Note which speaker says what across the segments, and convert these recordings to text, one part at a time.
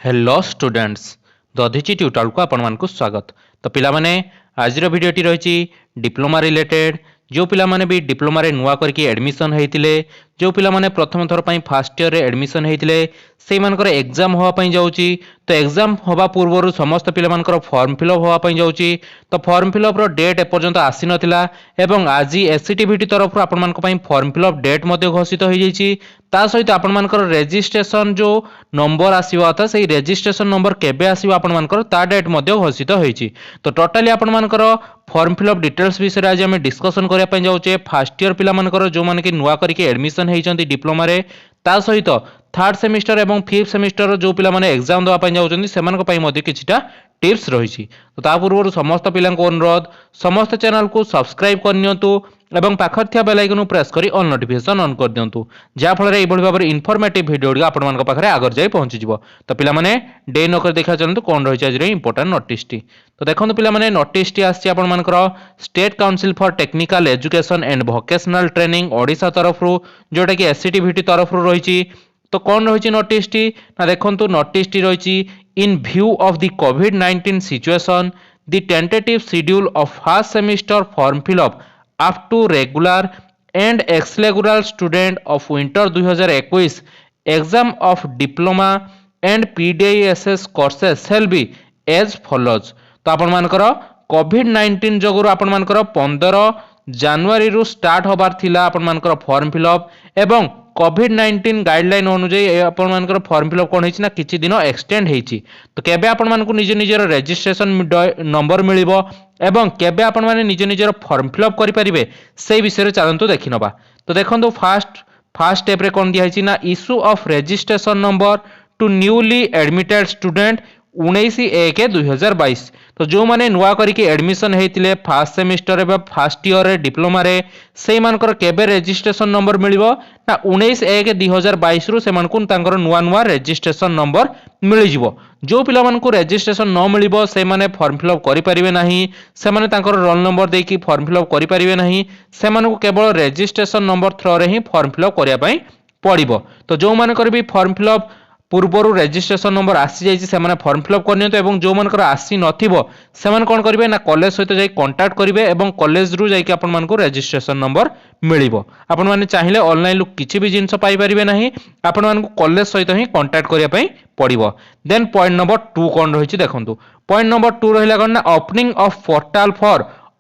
Speaker 1: Hello students Dadhichi tutorial को आपण मानकु स्वागत। तो पिला माने आज भिडियोटी रही डिप्लोमा रिलेटेड जो पिला माने भी डिप्लोमा रे नुआ करके एडमिशन हेतिले जो पिला माने प्रथम थर पई फर्स्ट ईयर रे एडमिशन हेतिले सेई मानकर एग्जाम होवा पई जाउची। तो एग्जाम होवा पूर्वरु समस्त पिला मानकर फॉर्म फिलअप होवा पई जाउची। तो फॉर्म फिलअप रो डेट एपर्यंत आसी नथिला एवं आज एससीटीवीटी तरफ आपण मानक पई फॉर्म फिलअप डेट मध्ये घोषित होई जाईची। ता सहित आपण मानकर रजिस्ट्रेशन जो नंबर आसीबा था सेई रजिस्ट्रेशन नंबर केबे आसीबा आपण मानकर ता डेट मध्ये घोषित होईची। तो टोटली आपण मानकर फॉर्म फिलअप डिटेल्स विषय आज आम डिस्कसन करबा पई जाउचे। फर्स्ट ईयर पिला मानकर जो माने कि नुआ करके एडमिशन हेइचंती डिप्लोमा रे ता सहित थर्ड सेमिस्टर एवं फिफ्थ सेमिस्टर जो पिला माने एग्जाम देवा पई जाउचंती सेमान को पई मध्ये किछटा टिप्स रहिछि। तो ता पूर्व समस्त पिला को अनुरोध समस्त चैनल को सब्सक्राइब करनियंतु एवं पाखर थिया बेल आइकन प्रेस करी ऑल नोटिफिकेशन ऑन कर दियंतु जा फल रे एबोली भाबरे इन्फॉर्मेटिव वीडियो आपण मान पाखरे आगर जाई पहुंची जिवो। तो पिला माने डे न कर देखा चलंतु कोन रहिछि आज रे इंपोर्टेंट नोटिस टी। तो देखंतु पिला माने नोटिस टी आछि आपण मानकर state council for technical education and vocational training Odisha तरफ रु जोटा कि एससीटीवीटी तरफ रु रहिछि। तो कौन रही नोटिस टी ना देखंतु नोटिस टी रही इन व्यू ऑफ द कोविड-19 situation the tentative schedule of first semester form fill up up to regular and ex regular student of winter 2021 exam of diploma and PDSS courses shall be as follows. तो आपण मानकर कोविड-19 जगुर आपण मानकर 15 जनवरी रु start होबार थिला आपण मानकर फॉर्म फिलअप एवं कोविड-19 गाइडलाइन अनुसार आपण मानकर फॉर्म फिलअप कोन हेछि ना किछि दिन एक्सटेंड हेछि। तो केबे आपण मानकु निज निजर रजिस्ट्रेशन नंबर मिलिबो एवं केबे आपण माने निज निजर फॉर्म फिलअप करि परिबे सेही विषय चालंतु देखिनबा। तो देखंतु फर्स्ट स्टेप रे कोन दिया हेछि ना issue of registration number two newly admitted student 19/1/2022। तो जो माने नुआ करके एडमिशन हेतिले फर्स्ट सेमिस्टर एवं फर्स्ट ईयर रे डिप्लोमा रे सेई मानकर केबे रजिस्ट्रेशन नंबर मिलिबो ना 19/1/2022 रु सेमानकु तांकर नुआ रजिस्ट्रेशन नंबर मिलि जिवो। जो पिला मानकु रजिस्ट्रेशन न मिलिबो से माने फॉर्म फिलअप करि परिबे नाही से माने तांकर रोल नंबर देकी फॉर्म फिलअप करि परिबे नाही से मानकु केवल रजिस्ट्रेशन नंबर थ्रो रे ही फॉर्म फिलअप करिया पई पड़िबो। तो जो मानकर भी फॉर्म फिलअप पूर्वर रजिस्ट्रेशन नंबर आसी जाइए से फॉर्म फिलअप करनी एवं जो मनकर आसी नथिबो से माने कोन करिवे ना कॉलेज सहित जाई कांटेक्ट करिवे एवं कॉलेज रु जाई कि आपण मानको रजिस्ट्रेशन नंबर मिलिबो। आपण माने चाहिले ऑनलाइन लु किछि भी जिंस पाई परिबे नाही आपण मानको कॉलेज सहित ही कांटेक्ट करिया पई पड़िबो। देन पॉइंट नंबर 2 कोन रहिछि देखंतु पॉइंट नंबर 2 रहिला कोन ना opening of portal for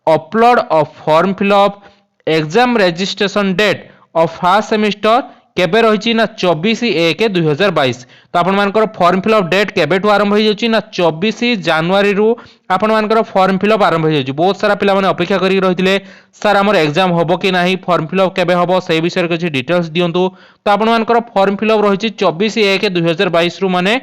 Speaker 1: upload of form fill up exam registration date of first semester केबे रही ना 24/1/2022। तो आपण मानकर फॉर्म फिलअप डेट केबेठू आरंभ हो जाउची ना 24 जनवरी रु आपण मानकर फॉर्म फिलअप आरंभ हो जाउची। बहुत सारा पिला माने अपेक्षा करी रहिथिले सर हमर एग्जाम होबो कि नाही फॉर्म फिलअप केबे होबो सेही विषय के डिटेल्स दियंतु। तो आपण मानकर फॉर्म फिलअप रही 24/1/2022 रु माने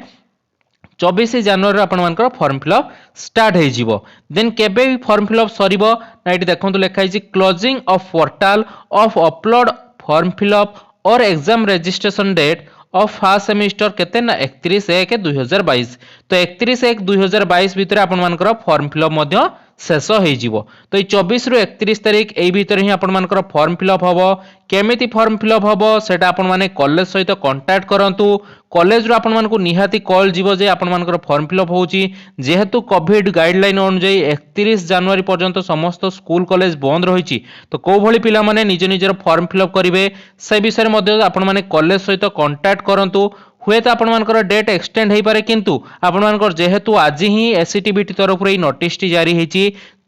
Speaker 1: 24 जनवरी आपण मानकर फॉर्म फिलअप स्टार्ट हे जिवो। देन केबे भी फॉर्म फिलअप सरीबो ना एटी देखंतु लेखा हिची closing of portal of upload form fill up और exam registration date of first semester केते ना 31/1/2022। तो 31/1/2022 भितर आपण मानकर फॉर्म फिलअप मध्य शेष हो जिवो। तो 24 रु 31 तारिख एई भितर ही आपण मानकर फॉर्म फिलअप हबो। केमिति फॉर्म फिलअप हबो सेटा आपण माने कॉलेज सहित कांटेक्ट करंतु कॉलेज रु आपण मानकु निहाती कॉल जिवो जे आपण मानकर फॉर्म फिलअप होउची जेहेतु कोविड गाइडलाइन अनुसार 31 जनवरी पर्यंत समस्त स्कूल कॉलेज बंद रहिची। तो को भली पिला माने निज निजर फॉर्म फिलअप करिवे से विषय मध्ये आपण माने कॉलेज सहित कांटेक्ट करंतु हुए तो आपण मानकर डेट एक्सटेंड हो पारे किंतु आपण मानकर जेहेतु आज ही एससीटीवीटी तरफ रे नोटिस टी जारी हेची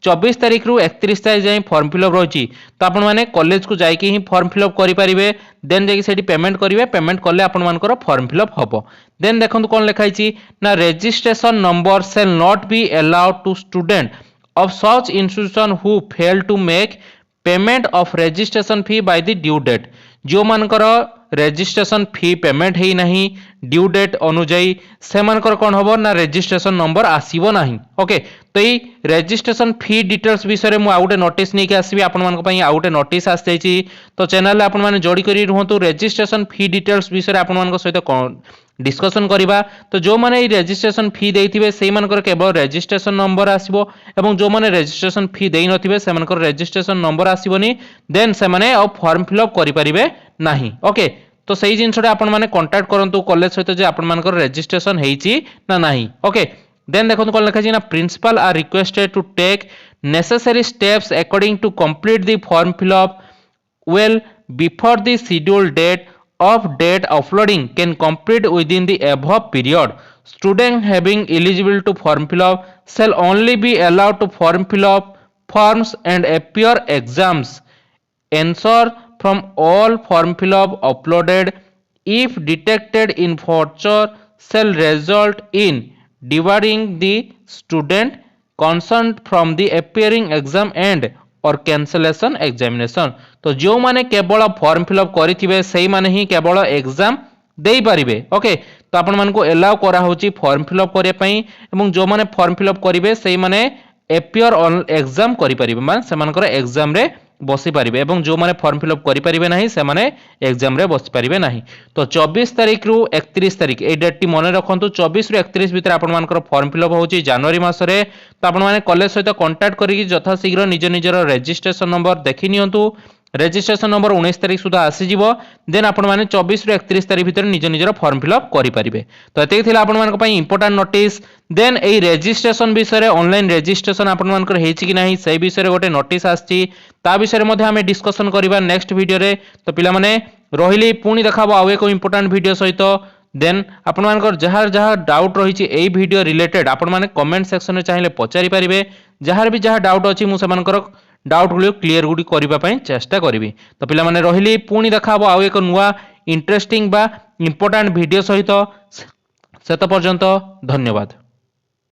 Speaker 1: 24 तारिख रु 31 तारिख जाई फॉर्म फिलअप रही। तो आपण माने कॉलेज को जाई कि ही फॉर्म फिलअप करि परिबे देन जाई सेठी पेमेंट करिवे पेमेंट करले आपण मानकर फॉर्म फिलअप हबो। देन देखंतु कोन लिखा हिची ना registration number shall not be allowed to student of such institution who fail to make payment of registration fee by the due date. जो मानकर रजिस्ट्रेशन फी पेमेंट हेई नाही ड्यू डेट अनुजाई से मानकर कोन हबो ना रजिस्ट्रेशन नंबर आसीबो नाही। ओके तो ई registration fee details विषय मु आउटे नोटिस नै के आसीबी आपण मानक पई आउटे नोटिस आस जायछि। तो चैनल आपण माने जोडी करी रहंतु रजिस्ट्रेशन फी डिटेल्स विषय आपण मानक सहित डिस्कशन करिबा। तो जो माने ई रजिस्ट्रेशन फी देइथिबे सेही मानकर केवल रजिस्ट्रेशन नंबर आसीबो एवं जो माने रजिस्ट्रेशन फी देइ नथिबे से मानकर रजिस्ट्रेशन नंबर आसीबोनी देन से माने फॉर्म फिलअप करि परिबे नाही। ओके तो सही जिनसटा आपण माने कांटेक्ट करंतु कॉलेज सहित जे आपण मानकर रजिस्ट्रेशन हेची ना नाही ओके देन देखो कोन लिखा छी ना principal are requested to take necessary steps according to complete the form fill up well before the scheduled date of date uploading can complete within the above period. Student having eligible to form fill up shall only be allowed to form fill up forms and appear exams. Answer from all form fill up uploaded if detected in future shall result in debarring the student concerned from the appearing exam and और cancellation examination तो जो माने केवल form fill up करिथिबे सेही माने ही केवल exam देई परिबे ओके तो आपण मानको एलाउ करा होची फॉर्म फिलअप करिया पई एवं जो माने फॉर्म फिलअप करिवे सेही माने एपियर ऑन एग्जाम करि परिबे मान सेमानकर एग्जाम रे बसी पारिबे एवं जो माने फॉर्म फिलअप करि परिबे नाही से माने एग्जाम रे बसी परिबे नाही तो 24 तारिख रु 31 तारिख ए डेट टी मने रखंतु 24 रु 31 भीतर आपण मानकर फॉर्म फिलअप होची जनवरी मास रे तो आपण माने कॉलेज सहित कांटेक्ट करी यथा शीघ्र निज निजर रजिस्ट्रेशन नंबर देखि नियंतु रजिस्ट्रेशन नंबर 19 तारिख सुधा आसी जिवो देन आपण माने 24 रु 31 तारिख भीतर निज निजर फॉर्म फिलअप करि परिबे तो एते थिला आपण मानक पई important notice then a registration विषय रे ऑनलाइन रजिस्ट्रेशन आपण मानकर हेछि कि नाही सेही विषय रे गोटे नोटिस आछि ता विषय रे मध्ये हमें डिस्कशन करिबा नेक्स्ट वीडियो रे तो पिला माने रहिली पुनी देखाबो आउ एको इंपोर्टेंट वीडियो सहित देन आपण मानकर जहार जहार डाउट रहिछि एई वीडियो रिलेटेड आपण माने कमेंट सेक्शन में चाहिले पचारि परिबे जहार भी जहार डाउट अछि मु सेमानकर डाउट गुली क्लियर गुडी करिबा पई चेष्टा करिवि तो पिला माने रहिली पुनी देखाबो आउ एको नुवा इंटरेस्टिंग बा इंपोर्टेंट वीडियो सहित सेत पर्यंत धन्यवाद।